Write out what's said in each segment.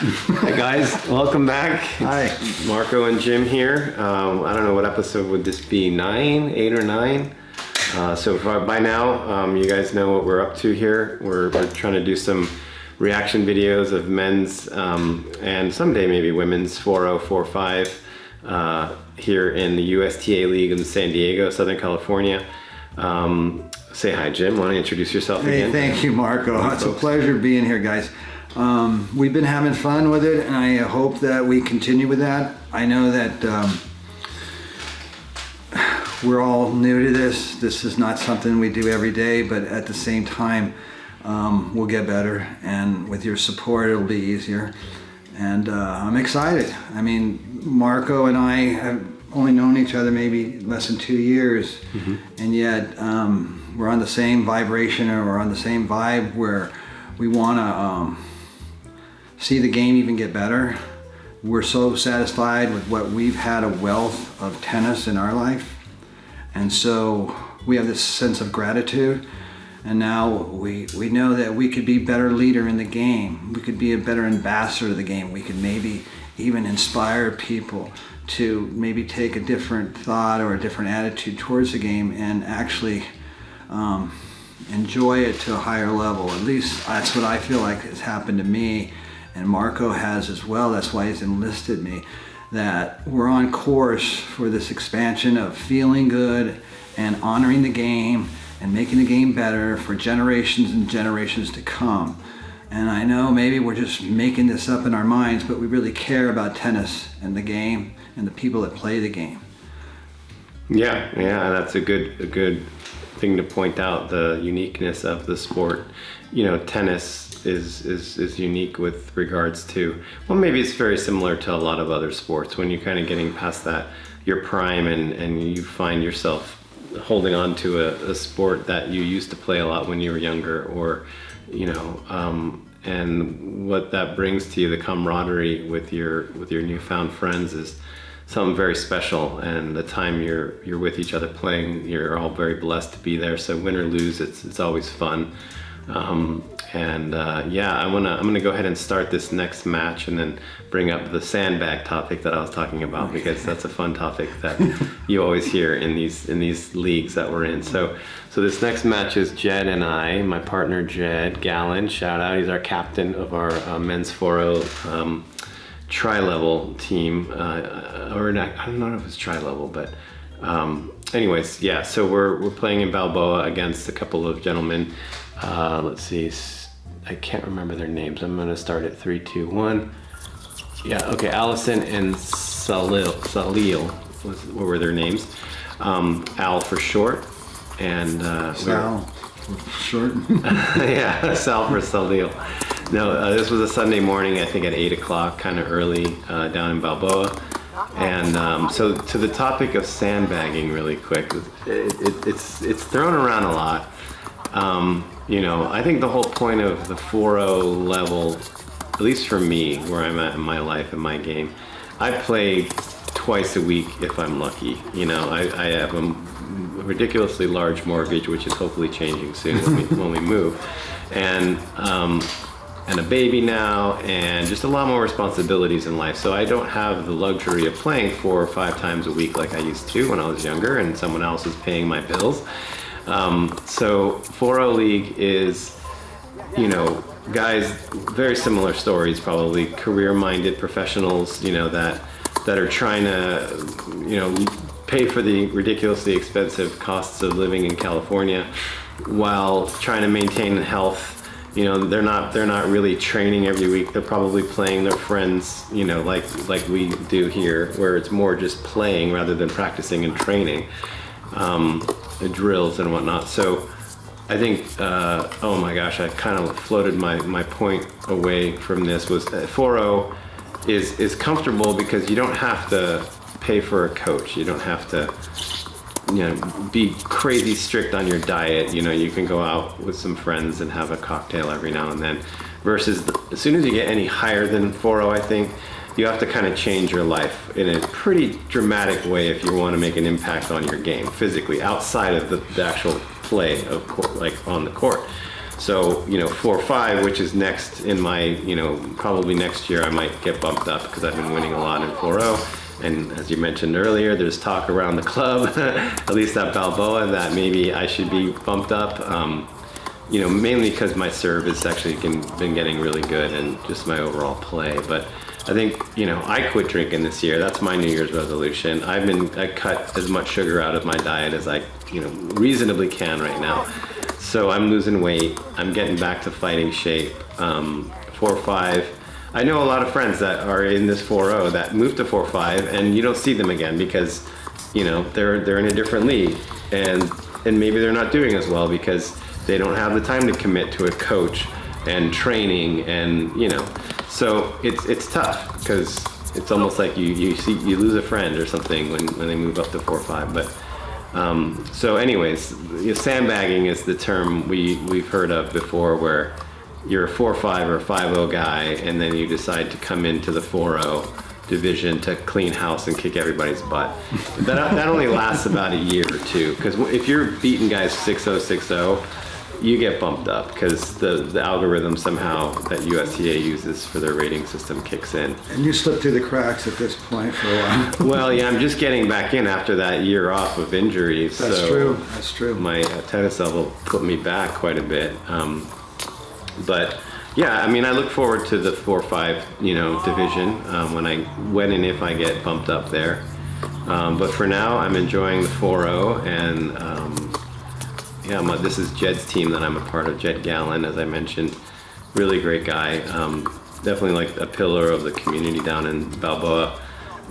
Hi guys, welcome back. Hi. Marco and Jim here. I don't know what episode would this be, 8 or 9? By now, you guys know what we're up to here. We're trying to do some reaction videos of men's and someday maybe women's 4.045 here in the USTA League in San Diego, Southern California. Say hi, Jim. Want to introduce yourself again? Hey, thank you, Marco. It's a pleasure being here, guys. We've been having fun with it, and I hope that we continue with that. I know that we're all new to this. This is not something we do every day, but at the same time, we'll get better, and with your support, it'll be easier. And I'm excited. I mean, Marco and I have only known each other maybe less than 2 years, and yet we're on the same vibration, or we're on the same vibe where we want to see the game even get better. We're so satisfied with what we've had, a wealth of tennis in our life, and so we have this sense of gratitude. And now we know that we could be better leader in the game. We could be a better ambassador of the game. We could maybe even inspire people to maybe take a different thought or a different attitude towards the game and actually enjoy it to a higher level. At least that's what I feel like has happened to me, and Marco has as well. That's why he's enlisted me, that we're on course for this expansion of feeling good and honoring the game and making the game better for generations and generations to come. And I know maybe we're just making this up in our minds, but we really care about tennis and the game and the people that play the game. Yeah, that's a good thing to point out, the uniqueness of the sport. You know, tennis is unique with regards to, well, maybe it's very similar to a lot of other sports. When you're kind of getting past that, your prime, and you find yourself holding on to a sport that you used to play a lot when you were younger, or and what that brings to you, the camaraderie with your newfound friends, is something very special. And the time you're with each other playing, you're all very blessed to be there. So win or lose, it's always fun. I'm gonna go ahead and start this next match, and then bring up the sandbag topic that I was talking about, because that's a fun topic that you always hear in these leagues that we're in. So this next match is Jed and I, my partner Jed Gallen, shout out, he's our captain of our men's 4.0 tri-level team, or not, I don't know if it's tri-level, but anyways, yeah. So we're playing in Balboa against a couple of gentlemen. Let's see, I can't remember their names. I'm gonna start at 3, 2, 1. Yeah, okay, Allison and Salil, what were their names? Al for short, and Sal for short. yeah, Sal for Salil. No, this was a Sunday morning, I think at 8 o'clock, kind of early, down in Balboa. And so to the topic of sandbagging really quick, it's thrown around a lot. I think the whole point of the 4.0 level, at least for me, where I'm at in my life and my game, I play twice a week if I'm lucky. I have a ridiculously large mortgage, which is hopefully changing soon when we move, and a baby now, and just a lot more responsibilities in life. So I don't have the luxury of playing 4 or 5 times a week like I used to when I was younger, and someone else is paying my bills. So 4.0 League is, guys, very similar stories, probably career-minded professionals, that are trying to, pay for the ridiculously expensive costs of living in California while trying to maintain health. They're not really training every week. They're probably playing their friends, like we do here, where it's more just playing rather than practicing and training. The drills and whatnot. So I think, oh my gosh, I kind of floated my point away from this, was that 4.0 is comfortable because you don't have to pay for a coach. You don't have to, be crazy strict on your diet. You can go out with some friends and have a cocktail every now and then, versus as soon as you get any higher than 4.0, I think you have to kind of change your life in a pretty dramatic way if you want to make an impact on your game physically, outside of the actual play of court, like on the court. So, 4-5, which is next in my, probably next year I might get bumped up because I've been winning a lot in 4-0. And as you mentioned earlier, there's talk around the club, at least at Balboa, that maybe I should be bumped up. Mainly because my serve has actually been getting really good and just my overall play. But I think, I quit drinking this year. That's my New Year's resolution. I cut as much sugar out of my diet as I, reasonably can right now. So I'm losing weight. I'm getting back to fighting shape. 4-5. I know a lot of friends that are in this 4-0 that moved to 4-5, and you don't see them again because, they're in a different league, and maybe they're not doing as well because they don't have the time to commit to a coach and training, and so it's tough because it's almost like you lose a friend or something when they move up to 4-5. But so anyways, sandbagging is the term we've heard of before, where you're a 4-5 or a 5-0 guy, and then you decide to come into the 4-0 division to clean house and kick everybody's butt. That only lasts about a year or two, because if you're beating guys 6-0, 6-0, you get bumped up because the algorithm somehow that USTA uses for their rating system kicks in. And you slipped through the cracks at this point for a while. Well, yeah, I'm just getting back in after that year off of injuries. That's true. That's true. My tennis level put me back quite a bit. But yeah, I look forward to the 4-5, division when and if I get bumped up there. But for now, I'm enjoying the 4-0, and this is Jed's team that I'm a part of, Jed Gallen, as I mentioned. Really great guy. Definitely like a pillar of the community down in Balboa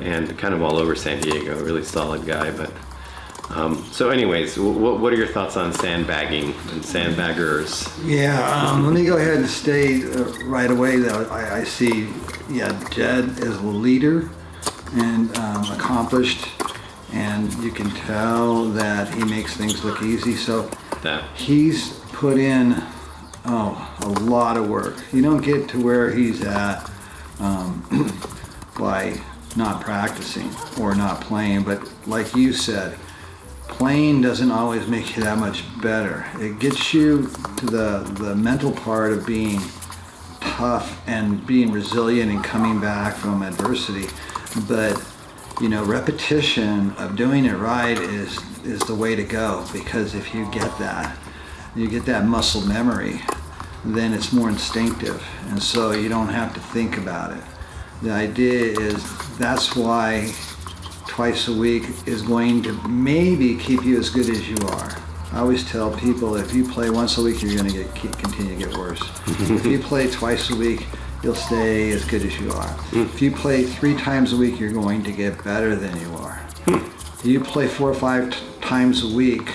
and kind of all over San Diego. Really solid guy. But so anyways, what are your thoughts on sandbagging and sandbaggers? Yeah, let me go ahead and state right away that I see, Jed is a leader and accomplished, and you can tell that he makes things look easy. So he's put in a lot of work. You don't get to where he's at by not practicing or not playing, but like you said, playing doesn't always make you that much better. It gets you to the mental part of being tough and being resilient and coming back from adversity. But repetition of doing it right is the way to go, because if you get that muscle memory, then it's more instinctive, and so you don't have to think about it. The idea is that's why twice a week is going to maybe keep you as good as you are. I always tell people, if you play once a week, you're going to continue to get worse. If you play twice a week, you'll stay as good as you are. If you play 3 times a week, you're going to get better than you are. If you play 4 or 5 times a week,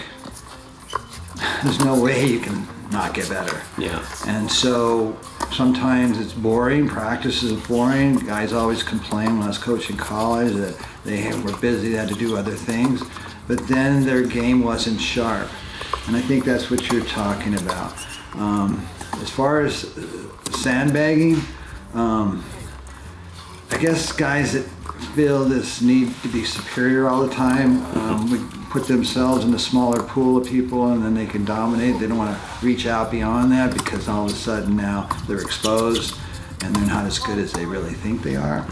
there's no way you can not get better. Yeah. And so sometimes it's boring. Practice is boring. Guys always complain when I was coaching college that they were busy, they had to do other things, but then their game wasn't sharp. And I think that's what you're talking about. As far as sandbagging, I guess guys that feel this need to be superior all the time, would put themselves in a smaller pool of people, and then they can dominate. They don't want to reach out beyond that, because all of a sudden now they're exposed and they're not as good as they really think they are.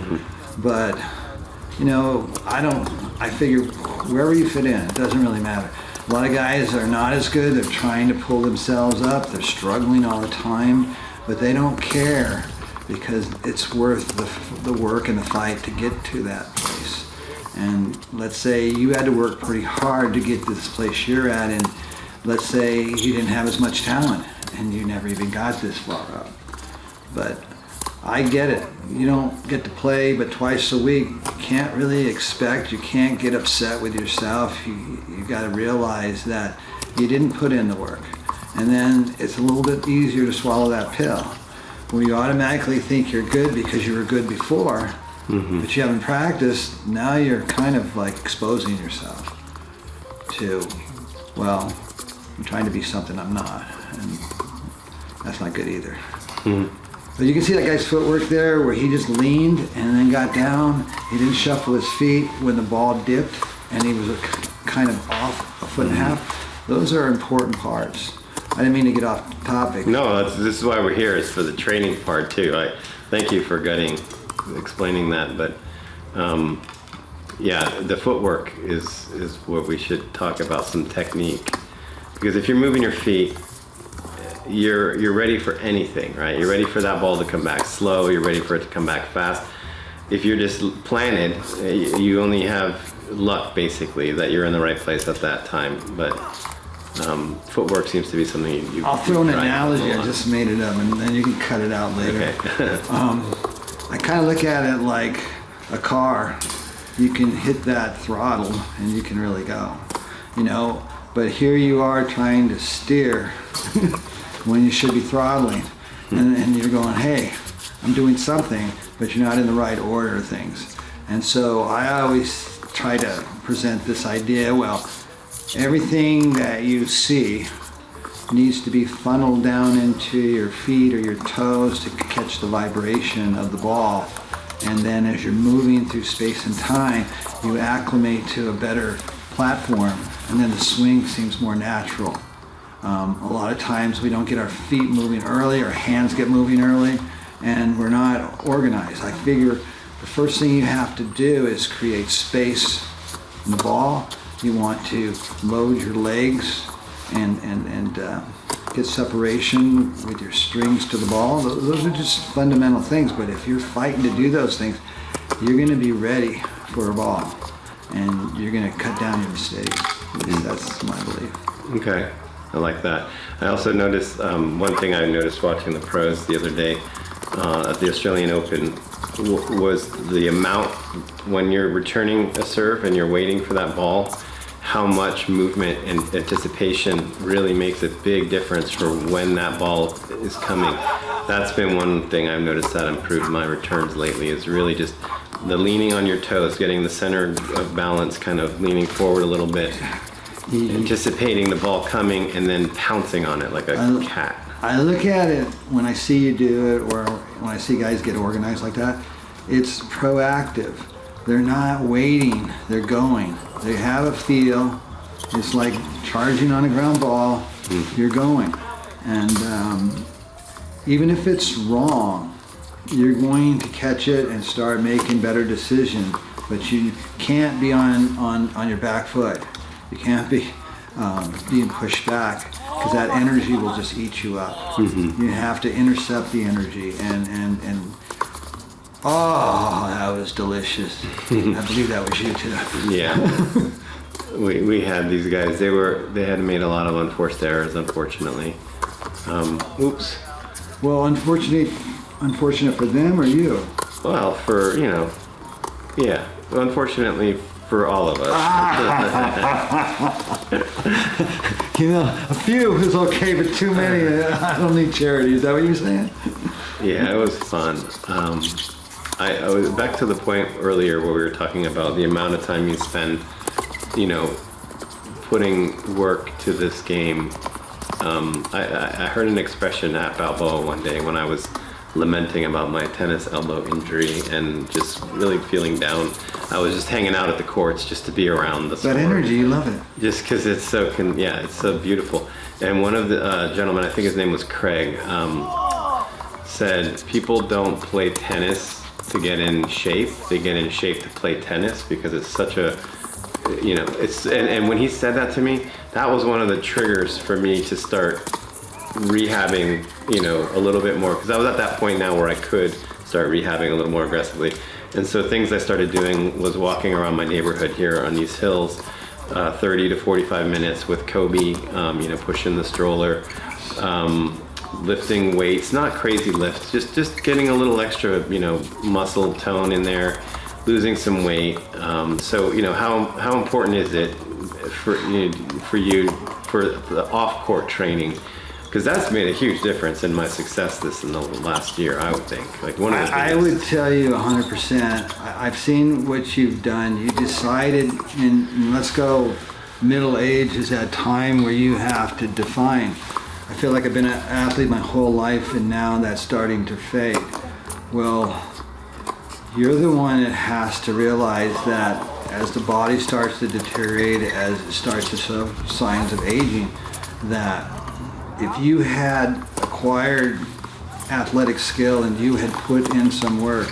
But I figure wherever you fit in, it doesn't really matter. A lot of guys are not as good. They're trying to pull themselves up. They're struggling all the time, but they don't care, because it's worth the work and the fight to get to that place. And let's say you had to work pretty hard to get to this place you're at, and let's say you didn't have as much talent and you never even got this far up. But I get it. You don't get to play but twice a week. You can't really expect, you can't get upset with yourself. You got to realize that you didn't put in the work. And then it's a little bit easier to swallow that pill. When you automatically think you're good because you were good before, but you haven't practiced, now you're kind of like exposing yourself to, well, I'm trying to be something I'm not. And that's not good either. But you can see that guy's footwork there, where he just leaned and then got down. He didn't shuffle his feet when the ball dipped, and he was kind of off a foot and a half. Those are important parts. I didn't mean to get off topic. No, this is why we're here. It's for the training part too. I thank you for explaining that. But yeah, the footwork is what we should talk about, some technique. Because if you're moving your feet, you're ready for anything, right? You're ready for that ball to come back slow. You're ready for it to come back fast. If you're just planted, you only have luck basically that you're in the right place at that time. But footwork seems to be something you I'll throw an try analogy. a lot. I just made it up, and then you can cut it out later. Okay. I kind of look at it like a car. You can hit that throttle and you can really go, you know. But here you are trying to steer when you should be throttling, and you're going, hey, I'm doing something, but you're not in the right order of things. And so I always try to present this idea, well, everything that you see needs to be funneled down into your feet or your toes to catch the vibration of the ball. And then as you're moving through space and time, you acclimate to a better platform, and then the swing seems more natural. A lot of times we don't get our feet moving early, our hands get moving early, and we're not organized. I figure the first thing you have to do is create space in the ball. You want to load your legs and get separation with your strings to the ball. Those are just fundamental things, but if you're fighting to do those things, you're going to be ready for a ball, and you're going to cut down your mistakes. That's my belief. Okay, I like that. I also noticed, one thing I noticed watching the pros the other day at the Australian Open was the amount, when you're returning a serve and you're waiting for that ball, how much movement and anticipation really makes a big difference for when that ball is coming. That's been one thing I've noticed that improved my returns lately, is really just the leaning on your toes, getting the center of balance, kind of leaning forward a little bit, anticipating the ball coming and then pouncing on it like a cat. I look at it when I see you do it, or when I see guys get organized like that, it's proactive. They're not waiting, they're going. They have a feel. It's like charging on a ground ball, you're going. And even if it's wrong, you're going to catch it and start making better decisions. But you can't be on your back foot. You can't be being pushed back, because that energy will just eat you up. You have to intercept the energy and oh, that was delicious. I believe that was you too. Yeah. We had these guys, they had made a lot of unforced errors, unfortunately. Oops. Well, unfortunate for them or you? Well, for, yeah. Well, unfortunately for all of us. A few is okay, but too many, I don't need charity. Is that what you're saying? Yeah, it was fun. I was back to the point earlier where we were talking about the amount of time you spend, putting work to this game. I heard an expression at Balboa one day when I was lamenting about my tennis elbow injury and just really feeling down. I was just hanging out at the courts just to be around the sport. That energy, you love it. Just because it's so, it's so beautiful. And one of the gentlemen, I think his name was Craig, said people don't play tennis to get in shape. They get in shape to play tennis because it's such a, and when he said that to me, that was one of the triggers for me to start rehabbing, a little bit more, because I was at that point now where I could start rehabbing a little more aggressively. And so things I started doing was walking around my neighborhood here on these hills, 30 to 45 minutes with Kobe, pushing the stroller, lifting weights, not crazy lifts, just getting a little extra, muscle tone in there, losing some weight. So, how important is it for you for the off-court training? Because that's made a huge difference in my success in the last year, I would think. Like one of the biggest. I would tell you 100%. I've seen what you've done. You decided, and let's go, middle age is that time where you have to define. I feel like I've been an athlete my whole life, and now that's starting to fade. Well, you're the one that has to realize that as the body starts to deteriorate, as it starts to show signs of aging, that if you had acquired athletic skill and you had put in some work,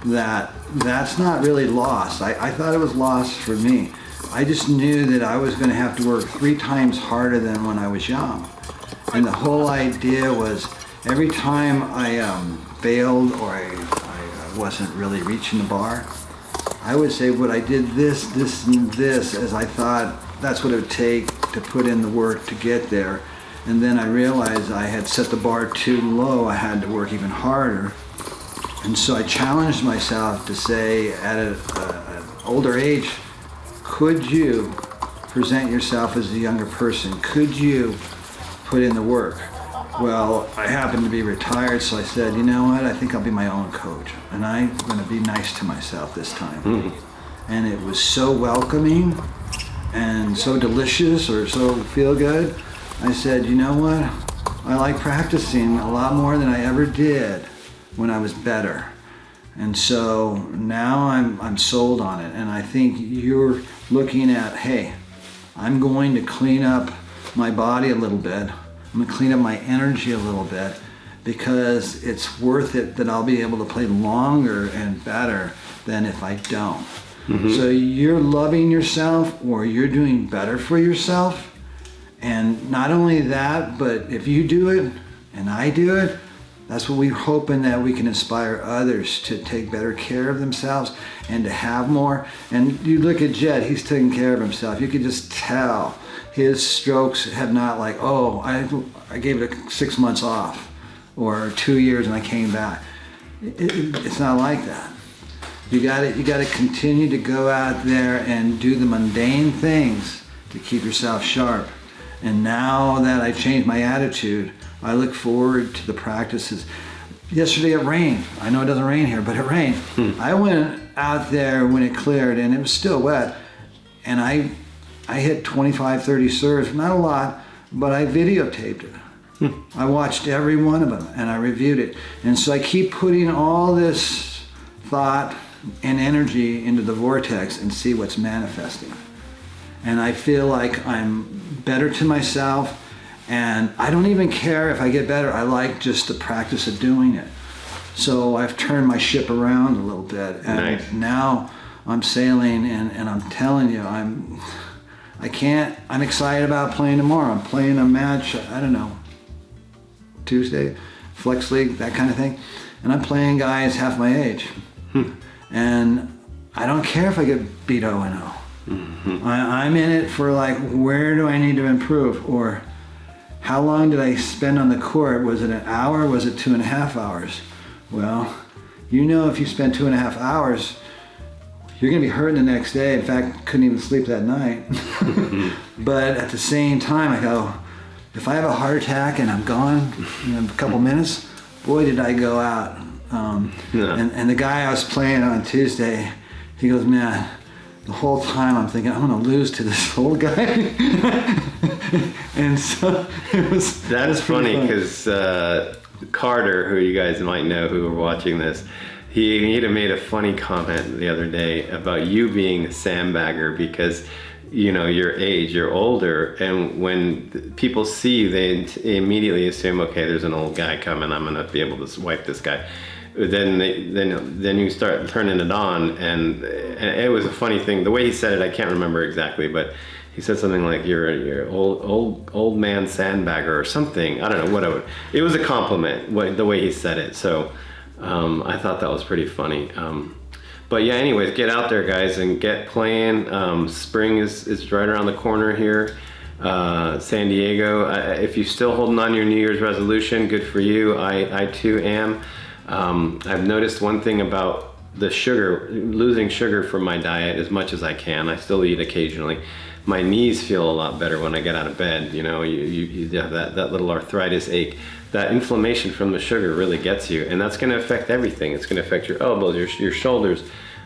that's not really lost. I thought it was lost for me. I just knew that I was going to have to work 3 times harder than when I was young. And the whole idea was every time I failed or I wasn't really reaching the bar, I would say, "What I did this, and this, as I thought that's what it would take to put in the work to get there." And then I realized I had set the bar too low. I had to work even harder. And so I challenged myself to say at an older age, could you present yourself as a younger person? Could you put in the work? Well, I happened to be retired, so I said, you know what, I think I'll be my own coach. And I'm going to be nice to myself this time. And it was so welcoming and so delicious, or so feel good. I said, you know what, I like practicing a lot more than I ever did when I was better. And so now I'm sold on it. And I think you're looking at, hey, I'm going to clean up my body a little bit. I'm going to clean up my energy a little bit, because it's worth it that I'll be able to play longer and better than if I don't. So you're loving yourself, or you're doing better for yourself. And not only that, but if you do it and I do it, that's what we're hoping, that we can inspire others to take better care of themselves and to have more. And you look at Jed, he's taking care of himself. You can just tell his strokes have not like, oh, I gave it 6 months off or 2 years and I came back. It's not like that. You got to continue to go out there and do the mundane things to keep yourself sharp. And now that I changed my attitude, I look forward to the practices. Yesterday it rained. I know it doesn't rain here, but it rained. I went out there when it cleared and it was still wet, and I hit 25, 30 serves, not a lot, but I videotaped it. I watched every one of them and I reviewed it. And so I keep putting all this thought and energy into the vortex and see what's manifesting. And I feel like I'm better to myself, and I don't even care if I get better. I like just the practice of doing it. So I've turned my ship around a little bit, and now I'm sailing, and I'm telling you, I'm excited about playing tomorrow. I'm playing a match, I don't know, Tuesday, Flex League, that kind of thing. And I'm playing guys half my age. And I don't care if I get beat 0-0. I'm in it for like, where do I need to improve? Or how long did I spend on the court? Was it an hour? Was it 2.5 hours? Well, you know, if you spend 2.5 hours, you're gonna be hurting the next day. In fact, couldn't even sleep that night. But at the same time, I go, if I have a heart attack and I'm gone in a couple minutes, boy, did I go out. And the guy I was playing on Tuesday, he goes, man, the whole time I'm thinking, I'm gonna lose to this old guy. And so it was. That's funny, because Carter, who you guys might know who are watching this, he'd have made a funny comment the other day about you being a sandbagger, because you know your age, you're older, and when people see you, they immediately assume, okay, there's an old guy coming, I'm gonna be able to wipe this guy. Then you start turning it on, and it was a funny thing. The way he said it, I can't remember exactly, but he said something like, "You're old man sandbagger" or something. I don't know, whatever. It was a compliment, the way he said it. So I thought that was pretty funny. But yeah, anyways, get out there, guys, and get playing. Spring is right around the corner here. San Diego. If you're still holding on to your New Year's resolution, good for you. I too am. I've noticed one thing about the sugar, losing sugar from my diet as much as I can. I still eat occasionally. My knees feel a lot better when I get out of bed. You know, you have that little arthritis ache. That inflammation from the sugar really gets you, and that's going to affect everything. It's going to affect your elbows, your shoulders.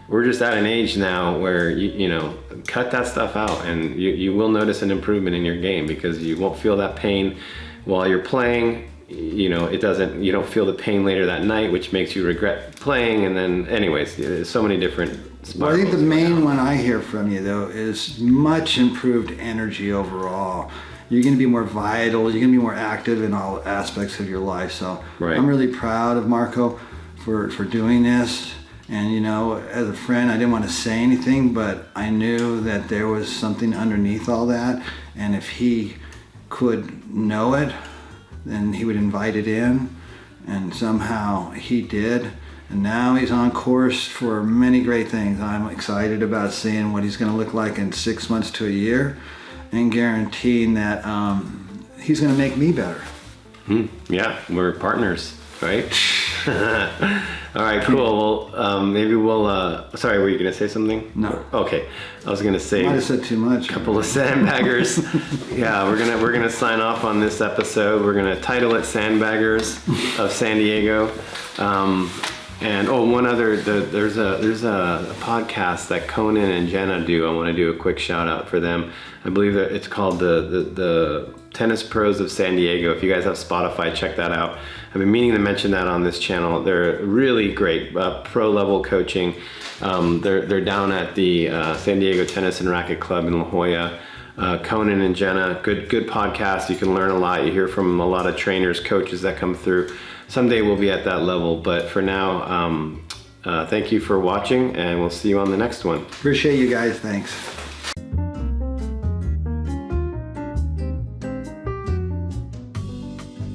We're just at an age now where you know, cut that stuff out, and you will notice an improvement in your game, because you won't feel that pain while you're playing. You know, you don't feel the pain later that night, which makes you regret playing. And then anyways, there's so many different spirals. Well, I think the main one I hear from you though is much improved energy overall. you're going to be more vital, you're going to be more active in all aspects of your life. So Right. I'm really proud of Marco for doing this. And you know, as a friend, I didn't want to say anything, but I knew that there was something underneath all that. And if he could know it, then he would invite it in. And somehow he did. And now he's on course for many great things. I'm excited about seeing what he's going to look like in 6 months to a year, and guaranteeing that he's going to make me better. Yeah, we're partners, right? All right, cool. Well, maybe we'll. Sorry, were you gonna say something? No. Okay, I was gonna say. Might have said too much. Couple of sandbaggers. Yeah, we're gonna sign off on this episode. We're gonna title it "Sandbaggers of San Diego." And one other. There's a podcast that Conan and Jenna do. I want to do a quick shout out for them. I believe that it's called the Tennis Pros of San Diego. If you guys have Spotify, check that out. I've been meaning to mention that on this channel. They're really great, pro level coaching. They're down at the San Diego Tennis and Racket Club in La Jolla. Conan and Jenna, good podcast. You can learn a lot. You hear from a lot of trainers, coaches that come through. Someday we'll be at that level, but for now, thank you for watching, and we'll see you on the next one. Appreciate you guys. Thanks.